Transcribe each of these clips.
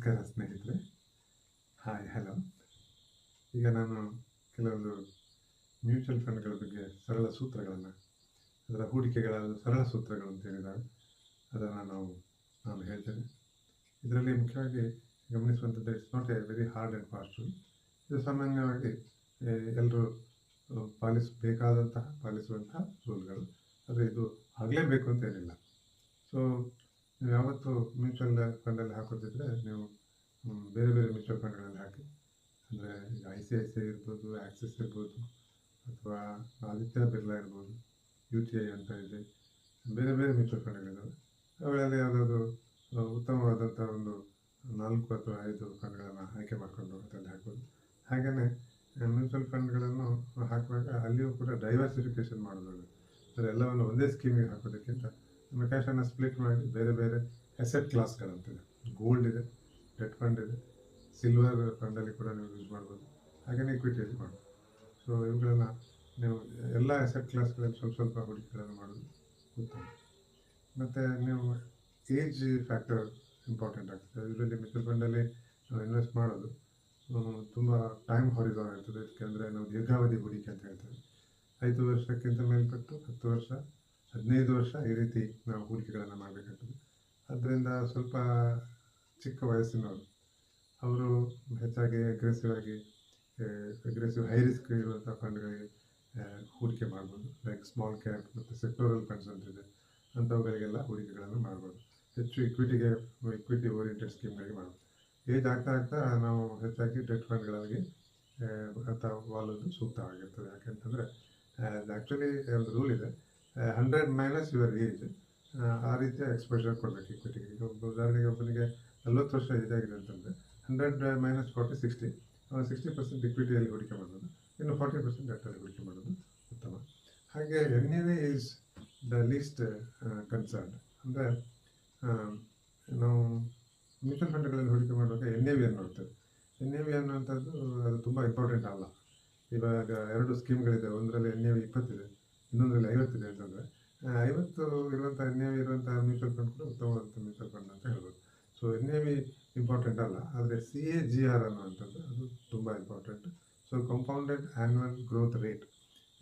ನಮಸ್ಕಾರ ಸ್ನೇಹಿತರೆ. Hi, hello. ಈಗ ನಾನು ಕೆಲವೊಂದು ಮ್ಯೂಚುವಲ್ ಫಂಡ್ಗಳ ಬಗ್ಗೆ ಸರಳ ಸೂತ್ರಗಳನ್ನು, ಅದರ ಹೂಡಿಕೆಗಳ ಸರಳ ಸೂತ್ರಗಳು ಅಂತ ಹೇಳಿದಾಗ ಅದನ್ನು ನಾನು ಹೇಳ್ತೇನೆ. ಇದರಲ್ಲಿ ಮುಖ್ಯವಾಗಿ ಗಮನಿಸುವಂಥದ್ದು, it's not a very hard and fast rule. ಇದು ಸಾಮಾನ್ಯವಾಗಿ ಎಲ್ಲರೂ ಪಾಲಿಸುವಂತಹ ರೂಲ್ಗಳು. ಆದರೆ ಇದು ಆಗಲೇಬೇಕು ಅಂತ ಏನಿಲ್ಲ. ಸೊ ನೀವು ಯಾವತ್ತು ಮ್ಯೂಚುವಲ್ ಫಂಡಲ್ಲಿ ಹಾಕೋದಿದ್ರೆ ನೀವು ಬೇರೆ ಬೇರೆ ಮ್ಯೂಚುವಲ್ ಫಂಡ್ಗಳಲ್ಲಿ ಹಾಕಿ. ಅಂದರೆ ಈಗ ICICI ಇರ್ಬೋದು, ಆ್ಯಕ್ಸಿಸ್ ಇರ್ಬೋದು, ಅಥವಾ ಆದಿತ್ಯ ಬಿರ್ಲಾ ಇರ್ಬೋದು, UTI ಅಂತ ಇದೆ, ಬೇರೆ ಬೇರೆ ಮ್ಯೂಚುವಲ್ ಫಂಡ್ಗಳಿದ್ದಾವೆ. ಅವುಗಳಲ್ಲಿ ಯಾವುದಾದ್ರು ಉತ್ತಮವಾದಂಥ ಒಂದು 4 ಅಥವಾ 5 ಫಂಡ್ಗಳನ್ನು ಆಯ್ಕೆ ಮಾಡಿಕೊಂಡು ಅದರಲ್ಲಿ ಹಾಕೋದು. ಹಾಗೆಯೇ ಮ್ಯೂಚುವಲ್ ಫಂಡ್ಗಳನ್ನು ಹಾಕುವಾಗ ಅಲ್ಲಿಯೂ ಕೂಡ ಡೈವರ್ಸಿಫಿಕೇಷನ್ ಮಾಡೋದು. ಅಂದರೆ ಎಲ್ಲವನ್ನು ಒಂದೇ ಸ್ಕೀಮಿಗೆ ಹಾಕೋದಕ್ಕಿಂತ ನಮ್ಮ ಕ್ಯಾಶನ್ನು ಸ್ಪ್ಲಿಟ್ ಮಾಡಿ ಬೇರೆ ಬೇರೆ ಅಸೆಟ್ ಕ್ಲಾಸ್ಗಳಂತಿದೆ. ಗೋಲ್ಡ್ ಇದೆ, ಡೆಟ್ ಫಂಡ್ ಇದೆ, ಸಿಲ್ವರ್ ಫಂಡಲ್ಲಿ ಕೂಡ ನೀವು ಯೂಸ್ ಮಾಡ್ಬೋದು, ಹಾಗೆಯೇ ಇಕ್ವಿಟಿಯಲ್ಲಿ ಮಾಡ್ಬೋದು. ಸೊ ಇವುಗಳನ್ನು ನೀವು ಎಲ್ಲ ಅಸೆಟ್ ಕ್ಲಾಸ್ಗಳಲ್ಲಿ ಸ್ವಲ್ಪ ಸ್ವಲ್ಪ ಹೂಡಿಕೆಗಳನ್ನು ಮಾಡೋದು ಉತ್ತಮ. ಮತ್ತು ನೀವು ಏಜ್ ಫ್ಯಾಕ್ಟರ್ ಇಂಪಾರ್ಟೆಂಟ್ ಆಗ್ತದೆ. ಇದರಲ್ಲಿ ಮ್ಯೂಚುವಲ್ ಫಂಡಲ್ಲಿ ನಾವು ಇನ್ವೆಸ್ಟ್ ಮಾಡೋದು ತುಂಬ ಟೈಮ್ ಹಾರಿಸಾನ್ ಇರ್ತದೆ. ಯಾಕೆಂದರೆ ನಾವು ದೀರ್ಘಾವಧಿ ಹೂಡಿಕೆ ಅಂತ ಹೇಳ್ತೇವೆ. 5 ವರ್ಷಕ್ಕಿಂತ ಮೇಲ್ಪಟ್ಟು 10 ವರ್ಷ, 15 ವರ್ಷ ಈ ರೀತಿ ನಾವು ಹೂಡಿಕೆಗಳನ್ನು ಮಾಡಬೇಕಾಗ್ತದೆ. ಆದ್ದರಿಂದ ಸ್ವಲ್ಪ ಚಿಕ್ಕ ವಯಸ್ಸಿನವರು ಅವರು ಹೆಚ್ಚಾಗಿ ಅಗ್ರೆಸಿವ್ ಹೈ ರಿಸ್ಕ್ ಇರುವಂಥ ಫಂಡ್ಗಳಿಗೆ ಹೂಡಿಕೆ ಮಾಡ್ಬೋದು. ಲೈಕ್ ಸ್ಮಾಲ್ ಕ್ಯಾಪ್ ಮತ್ತು ಸೆಕ್ಟೋರಲ್ ಫಂಡ್ಸ್ ಅಂತಿದೆ, ಅಂಥವುಗಳಿಗೆಲ್ಲ ಹೂಡಿಕೆಗಳನ್ನು ಮಾಡ್ಬೋದು. ಹೆಚ್ಚು ಇಕ್ವಿಟಿ ಓರಿಯೆಂಟೆಡ್ ಸ್ಕೀಮ್ಗಳಿಗೆ ಮಾಡ್ಬೋದು. ಏಜ್ ಆಗ್ತಾ ನಾವು ಹೆಚ್ಚಾಗಿ ಡೆಟ್ ಫಂಡ್ಗಳಿಗೆ ವಾಲೋದು ಸೂಕ್ತವಾಗಿರ್ತದೆ. ಯಾಕೆಂತಂದರೆ ಆ್ಯಕ್ಚುಲಿ ಒಂದು ರೂಲ್ ಇದೆ, 100 ಮೈನಸ್ ಯುವರ್ ಏಜ್, ಆ ರೀತಿಯ ಎಕ್ಸ್ಪೋಜರ್ ಕೊಡಬೇಕು ಇಕ್ವಿಟಿಗೆ. ಈಗ ಉದಾಹರಣೆಗೆ ಒಬ್ಬನಿಗೆ 40 ವರ್ಷ ಇದಾಗಿದೆ ಅಂತಂದರೆ 100 ಮೈನಸ್ 40 60, 60% ಇಕ್ವಿಟಿಯಲ್ಲಿ ಹೂಡಿಕೆ ಮಾಡೋದು, ಇನ್ನು 40% ಡೆಟ್ಟಲ್ಲಿ ಹೂಡಿಕೆ ಮಾಡೋದು ಉತ್ತಮ. ಹಾಗೆ NAV is the least concern. ಅಂದರೆ ನಾವು ಮ್ಯೂಚುವಲ್ ಫಂಡ್ಗಳಲ್ಲಿ ಹೂಡಿಕೆ ಮಾಡುವಾಗ NAV ಅನ್ನು ನೋಡ್ತೇವೆ. NAV ಅನ್ನುವಂಥದ್ದು ಅದು ತುಂಬ ಇಂಪಾರ್ಟೆಂಟ್ ಅಲ್ಲ. ಇವಾಗ 2 ಸ್ಕೀಮ್ಗಳಿದೆ, ಒಂದರಲ್ಲಿ NAV 20 ಇದೆ, ಇನ್ನೊಂದರಲ್ಲಿ 50 ಇದೆ ಅಂತಂದರೆ 50 ಇರುವಂಥ NAV ಇರುವಂಥ ಮ್ಯೂಚುವಲ್ ಫಂಡ್ ಕೂಡ ಉತ್ತಮವಾದಂಥ ಮ್ಯೂಚುವಲ್ ಫಂಡ್ ಅಂತ ಹೇಳ್ಬೋದು. ಸೊ NAV ಇಂಪಾರ್ಟೆಂಟ್ ಅಲ್ಲ, ಆದರೆ CAGR ಅನ್ನುವಂಥದ್ದು ಅದು ತುಂಬ important. So compounded annual growth rate,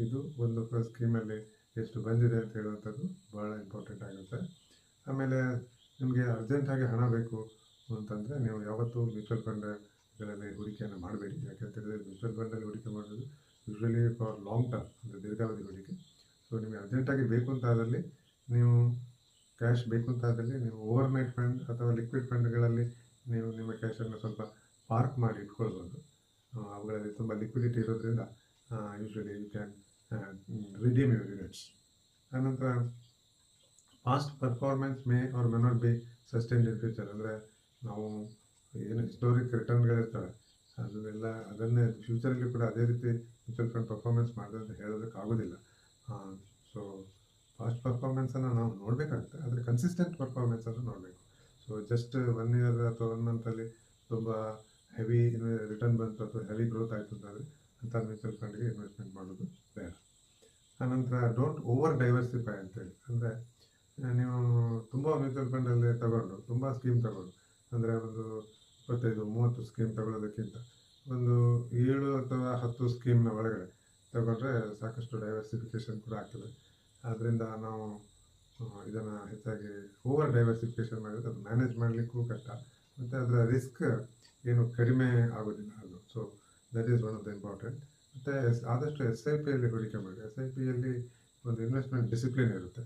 ಇದು ಒಂದು ಸ್ಕೀಮಲ್ಲಿ ಎಷ್ಟು ಬಂದಿದೆ ಅಂತ ಹೇಳುವಂಥದ್ದು ಭಾಳ ಇಂಪಾರ್ಟೆಂಟ್ ಆಗುತ್ತೆ. ಆಮೇಲೆ ನಿಮಗೆ ಅರ್ಜೆಂಟಾಗಿ ಹಣ ಬೇಕು ಅಂತಂದರೆ ನೀವು ಯಾವತ್ತೂ ಮ್ಯೂಚುವಲ್ ಫಂಡ್ಗಳಲ್ಲಿ ಹೂಡಿಕೆಯನ್ನು ಮಾಡಬೇಡಿ. ಯಾಕೆಂತೇಳಿದರೆ ಮ್ಯೂಚುವಲ್ ಫಂಡಲ್ಲಿ ಹೂಡಿಕೆ ಮಾಡೋದು ಯೂಶ್ವಲಿ ಫಾರ್ ಲಾಂಗ್ ಟರ್ಮ್, ಅಂದರೆ ದೀರ್ಘಾವಧಿ ಹೂಡಿಕೆ. ಸೊ ನಿಮಗೆ ಅರ್ಜೆಂಟಾಗಿ ಬೇಕು ಅಂತಾದಲ್ಲಿ, ನೀವು ಕ್ಯಾಶ್ ಬೇಕು ಅಂತಾದಲ್ಲಿ ನೀವು ಓವರ್ನೈಟ್ ಫಂಡ್ ಅಥವಾ ಲಿಕ್ವಿಡ್ ಫಂಡ್ಗಳಲ್ಲಿ ನೀವು ನಿಮ್ಮ ಕ್ಯಾಶನ್ನು ಸ್ವಲ್ಪ ಪಾರ್ಕ್ ಮಾಡಿ ಇಟ್ಕೊಳ್ಬೋದು. ಅವುಗಳಲ್ಲಿ ತುಂಬ ಲಿಕ್ವಿಡಿಟಿ ಇರೋದ್ರಿಂದ usually you can redeem your units. ಆನಂತರ past performance may or may not be sustained in future. ಅಂದರೆ ನಾವು ಏನು ಹಿಸ್ಟೋರಿಕ್ ರಿಟರ್ನ್ಗಳಿರ್ತವೆ ಅದನ್ನೇ ಫ್ಯೂಚರಲ್ಲಿ ಕೂಡ ಅದೇ ರೀತಿ ಮ್ಯೂಚುವಲ್ ಫಂಡ್ ಪರ್ಫಾರ್ಮೆನ್ಸ್ ಮಾಡಿದೆ ಅಂತ ಹೇಳೋದಕ್ಕಾಗೋದಿಲ್ಲ. ಸೊ ಫಾಸ್ಟ್ ಪರ್ಫಾರ್ಮೆನ್ಸನ್ನು ನಾವು ನೋಡಬೇಕಾಗುತ್ತೆ, ಆದರೆ ಕನ್ಸಿಸ್ಟೆಂಟ್ ಪರ್ಫಾರ್ಮೆನ್ಸನ್ನು ನೋಡಬೇಕು. ಸೊ ಜಸ್ಟ್ 1 ಇಯರ್ ಅಥವಾ 1 ಮಂತಲ್ಲಿ ತುಂಬ ಹೆವಿ ರಿಟರ್ನ್ ಬಂತು ಅಥವಾ ಹೆವಿ ಗ್ರೋತ್ ಆಯಿತು ಅಂತಂದರೆ ಅಂಥ ಮ್ಯೂಚುವಲ್ ಫಂಡ್ಗೆ ಇನ್ವೆಸ್ಟ್ಮೆಂಟ್ ಮಾಡೋದು ಬೇಡ. ಆನಂತರ ಡೋಂಟ್ ಓವರ್ ಡೈವರ್ಸಿಫೈ ಅಂತೇಳಿ. ಅಂದರೆ ನೀವು ತುಂಬ ಮ್ಯೂಚುವಲ್ ಫಂಡಲ್ಲಿ ತಗೊಂಡು ತುಂಬ ಸ್ಕೀಮ್ ತಗೊಂಡು, ಅಂದರೆ ಒಂದು 25-30 ಸ್ಕೀಮ್ ತಗೊಳ್ಳೋದಕ್ಕಿಂತ ಒಂದು 7 ಅಥವಾ 10 ಸ್ಕೀಮ್ನ ಒಳಗಡೆ ತಗೊಂಡ್ರೆ ಸಾಕಷ್ಟು ಡೈವರ್ಸಿಫಿಕೇಷನ್ ಕೂಡ ಆಗ್ತದೆ. ಆದ್ದರಿಂದ ನಾವು ಇದನ್ನು ಹೆಚ್ಚಾಗಿ ಓವರ್ ಡೈವರ್ಸಿಫಿಕೇಷನ್ ಮಾಡಿದರೆ ಅದು ಮ್ಯಾನೇಜ್ ಮಾಡಲಿಕ್ಕೂ ಕಷ್ಟ, ಮತ್ತು ಅದರ ರಿಸ್ಕ್ ಏನು ಕಡಿಮೆ ಆಗೋದಿಲ್ಲ ಅದು. So that is one of the important. ಮತ್ತು ಆದಷ್ಟು SIPಯಲ್ಲಿ ಹೂಡಿಕೆ ಮಾಡಿ. SIPಯಲ್ಲಿ ಒಂದು ಇನ್ವೆಸ್ಟ್ಮೆಂಟ್ ಡಿಸಿಪ್ಲಿನ್ ಇರುತ್ತೆ,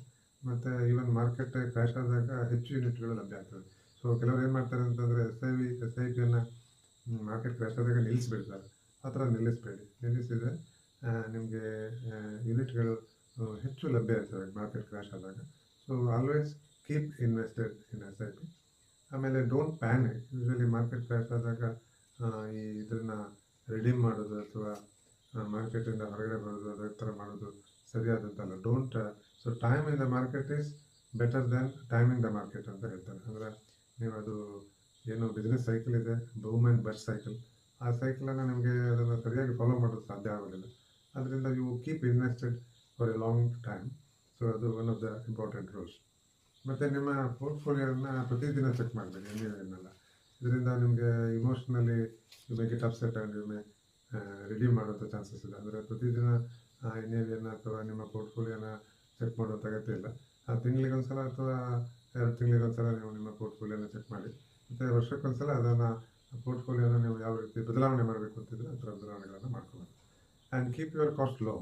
ಮತ್ತು ಈವನ್ ಮಾರ್ಕೆಟ್ ಕ್ರ್ಯಾಶ್ ಆದಾಗ ಹೆಚ್ಚು ಯೂನಿಟ್ಗಳು ಲಭ್ಯ ಆಗ್ತದೆ. ಸೊ ಕೆಲವರು ಏನು ಮಾಡ್ತಾರೆ ಅಂತಂದರೆ SIPಯನ್ನು ಮಾರ್ಕೆಟ್ ಕ್ರ್ಯಾಶ್ ಆದಾಗ ನಿಲ್ಲಿಸಿಬಿಡ್ತಾರೆ. ಆ ಥರ ನಿಲ್ಲಿಸಿದರೆ ನಿಮಗೆ ಯೂನಿಟ್ಗಳು ಹೆಚ್ಚು ಲಭ್ಯ ಇರ್ತವೆ ಮಾರ್ಕೆಟ್ ಕ್ರ್ಯಾಶ್ ಆದಾಗ. So always keep invested in SIP. ಆಮೇಲೆ don't panic. Usually market crash ಆದಾಗ ಇದನ್ನು ರಿಡೀಮ್ ಮಾಡೋದು ಅಥವಾ ಮಾರ್ಕೆಟಿಂದ ಹೊರಗಡೆ ಬರೋದು ಅದೇ ಥರ ಮಾಡೋದು ಸರಿಯಾದಂತಲ್ಲ. So time in the market is better than time in the market ಅಂತ ಹೇಳ್ತಾರೆ. ಅಂದರೆ ನೀವು ಅದು ಏನು ಬಿಸ್ನೆಸ್ ಸೈಕಲ್ ಇದೆ, ಬೂಮ್ ಆ್ಯಂಡ್ ಬಸ್ಟ್ ಸೈಕಲ್, ಆ ಸೈಕಲನ್ನು ನಿಮಗೆ ಅದನ್ನು ಸರಿಯಾಗಿ ಫಾಲೋ ಮಾಡೋದು ಸಾಧ್ಯ ಆಗೋದಿಲ್ಲ. ಅದರಿಂದ you keep invested for a long time. So ಅದು one of the important rules. ಮತ್ತು ನಿಮ್ಮ ಪೋರ್ಟ್ಫೋಲಿಯೋನ ಪ್ರತಿದಿನ ಚೆಕ್ ಮಾಡಬೇಡಿ, NAV ಇದರಿಂದ ನಿಮಗೆ emotionally you may get upset and you may redeem ಮಾಡುವಂಥ ಚಾನ್ಸಸ್ ಇದೆ. ಅಂದರೆ ಪ್ರತಿದಿನ NAV ಅಥವಾ ನಿಮ್ಮ ಪೋರ್ಟ್ಫೋಲಿಯೋನ ಚೆಕ್ ಮಾಡುವಂಥ ಅಗತ್ಯ ಇಲ್ಲ. ತಿಂಗಳಿಗೊಂದ್ಸಲ ಅಥವಾ 2 ತಿಂಗಳಿಗೊಂದ್ಸಲ ನೀವು ನಿಮ್ಮ ಪೋರ್ಟ್ಫೋಲಿಯೋನ ಚೆಕ್ ಮಾಡಿ. ಮತ್ತು ವರ್ಷಕ್ಕೊಂದ್ಸಲ ಅದನ್ನು ಪೋರ್ಟ್ಫೋಲಿಯೋನ ನೀವು ಯಾವ ರೀತಿ ಬದಲಾವಣೆ ಮಾಡಬೇಕು ಅಂತಿದ್ರೆ ಆ ಥರ ಬದಲಾವಣೆಗಳನ್ನು ಮಾಡ್ಕೋಬೋದು. And keep your cost low.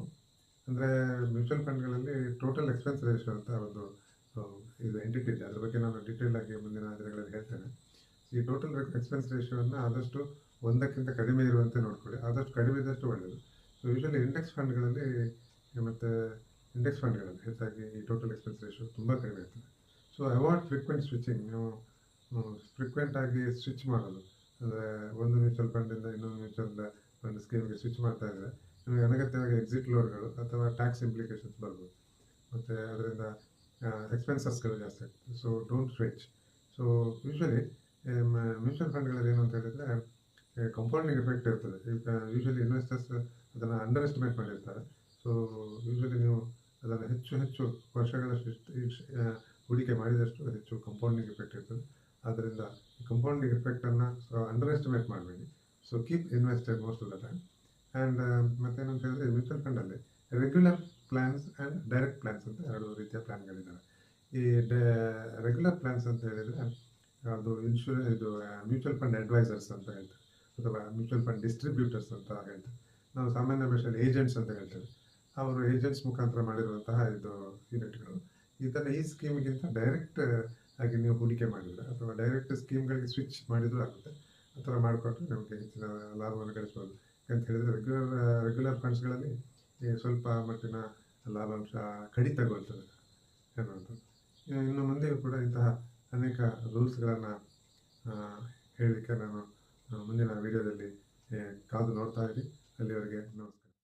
ಅಂದರೆ ಮ್ಯೂಚುವಲ್ ಫಂಡ್ಗಳಲ್ಲಿ ಟೋಟಲ್ ಎಕ್ಸ್ಪೆನ್ಸ್ ರೇಷಿಯೋ ಅಂತ ಒಂದು ಇದು ಎಂಟಿಟಿ ಇದೆ. ಅದ್ರ ಬಗ್ಗೆ ನಾನು ಡೀಟೇಲ್ ಆಗಿ ಮುಂದಿನ ದಿನಗಳಲ್ಲಿ ಹೇಳ್ತೇನೆ. ಈ ಟೋಟಲ್ ಎಕ್ಸ್ಪೆನ್ಸ್ ರೇಷಿಯೋವನ್ನು ಆದಷ್ಟು 1ಕ್ಕಿಂತ ಕಡಿಮೆ ಇರುವಂತೆ ನೋಡ್ಕೊಳ್ಳಿ. ಆದಷ್ಟು ಕಡಿಮೆ ಇದ್ದಷ್ಟು ಒಳ್ಳೆಯದು. ಸೊ ಯೂಶಲಿ ಇಂಡೆಕ್ಸ್ ಫಂಡ್ಗಳಲ್ಲಿ ಹೆಚ್ಚಾಗಿ ಈ ಟೋಟಲ್ ಎಕ್ಸ್ಪೆನ್ಸ್ ರೇಷಿಯೋ ತುಂಬ ಕಡಿಮೆ ಇರ್ತದೆ. So avoid frequent switching. ನೀವು ಫ್ರೀಕ್ವೆಂಟಾಗಿ ಸ್ವಿಚ್ ಮಾಡೋದು, ಅಂದರೆ ಒಂದು ಮ್ಯೂಚುವಲ್ ಫಂಡಿಂದ ಇನ್ನೊಂದು ಮ್ಯೂಚುವಲ್ ಫಂಡ್ ಸ್ಕೀಮ್ಗೆ ಸ್ವಿಚ್ ಮಾಡ್ತಾ ಇದ್ದರೆ ನಿಮಗೆ ಅನಗತ್ಯವಾಗಿ ಎಕ್ಸಿಟ್ ಲೋಡ್ಗಳು ಅಥವಾ ಟ್ಯಾಕ್ಸ್ ಇಂಪ್ಲಿಕೇಶನ್ಸ್ ಬರ್ಬೋದು, ಮತ್ತು ಅದರಿಂದ ಎಕ್ಸ್ಪೆನ್ಸಸ್ಗಳು ಜಾಸ್ತಿ ಆಗ್ತದೆ. So don't switch. So usually mutual ಫಂಡ್ಗಳಲ್ಲಿ ಏನು ಅಂತ ಹೇಳಿದರೆ ಕಂಪೌಂಡಿಂಗ್ ಎಫೆಕ್ಟ್ ಇರ್ತದೆ. ಈಗ ಯೂಶಲಿ ಇನ್ವೆಸ್ಟರ್ಸ್ ಅದನ್ನು ಅಂಡರ್ ಎಸ್ಟಿಮೇಟ್ ಮಾಡಿರ್ತಾರೆ. ಸೊ ಯೂಶಲಿ ನೀವು ಅದನ್ನು ಹೆಚ್ಚು ವರ್ಷಗಳಷ್ಟು ಹೂಡಿಕೆ ಮಾಡಿದಷ್ಟು ಹೆಚ್ಚು ಕಂಪೌಂಡಿಂಗ್ ಎಫೆಕ್ಟ್ ಇರ್ತದೆ. ಆದ್ದರಿಂದ ಕಂಪೌಂಡಿಂಗ್ ಎಫೆಕ್ಟನ್ನು ಅಂಡರ್ ಎಸ್ಟಿಮೇಟ್ ಮಾಡಬೇಡಿ. So keep invested most of the time. And ಮತ್ತೇನಂತ ಹೇಳಿದ್ರೆ ಮ್ಯೂಚುವಲ್ ಫಂಡಲ್ಲಿ regular plans and direct plans ಅಂತ 2 ರೀತಿಯ ಪ್ಲ್ಯಾನ್ಗಳಿದ್ದಾವೆ. ಈ ರೆಗ್ಯುಲರ್ ಪ್ಲ್ಯಾನ್ಸ್ ಅಂತ ಹೇಳಿದರೆ ಅದು ಇದು ಮ್ಯೂಚುವಲ್ ಫಂಡ್ ಅಡ್ವೈಸರ್ಸ್ ಅಂತ ಹೇಳ್ತಾರೆ, ಅಥವಾ ಮ್ಯೂಚುವಲ್ ಫಂಡ್ ಡಿಸ್ಟ್ರಿಬ್ಯೂಟರ್ಸ್ ಅಂತ ಹೇಳ್ತಾರೆ. ನಾವು ಸಾಮಾನ್ಯ ಭಾಷೆಯಲ್ಲಿ ಏಜೆಂಟ್ಸ್ ಅಂತ ಹೇಳ್ತೇವೆ. ಅವರು ಏಜೆಂಟ್ಸ್ ಮುಖಾಂತರ ಮಾಡಿರುವಂತಹ ಇದು ಯೂನಿಟ್ಗಳು. ಈ ಸ್ಕೀಮ್ಗಿಂತ ಡೈರೆಕ್ಟ್ ಆಗಿ ನೀವು ಹೂಡಿಕೆ ಮಾಡಿದರೆ ಅಥವಾ ಡೈರೆಕ್ಟ್ ಸ್ಕೀಮ್ಗಳಿಗೆ ಸ್ವಿಚ್ ಮಾಡಿದರೂ ಆಗುತ್ತೆ. ಆ ಥರ ಮಾಡಿಕೊಟ್ರೆ ನಮಗೆ ಹೆಚ್ಚಿನ ಲಾಭವನ್ನು ಗಳಿಸ್ಬೋದು. ಅಂತ ಹೇಳಿದರೆ ರೆಗ್ಯುಲರ್ ಫಂಡ್ಸ್ಗಳಲ್ಲಿ ಸ್ವಲ್ಪ ಮಟ್ಟಿನ ಲಾಭಾಂಶ ಕಡಿತಗೊಳ್ತದೆ ಎನ್ನುವಂಥದ್ದು. ಇನ್ನು ಮುಂದೆಯೂ ಕೂಡ ಇಂತಹ ಅನೇಕ ರೂಲ್ಸ್ಗಳನ್ನು ಹೇಳಲಿಕ್ಕೆ ನಾನು ಮುಂದಿನ ವಿಡಿಯೋದಲ್ಲಿ ಕಾದು ನೋಡ್ತಾ ಇರಿ. ಅಲ್ಲಿವರೆಗೆ ನಮಸ್ಕಾರ.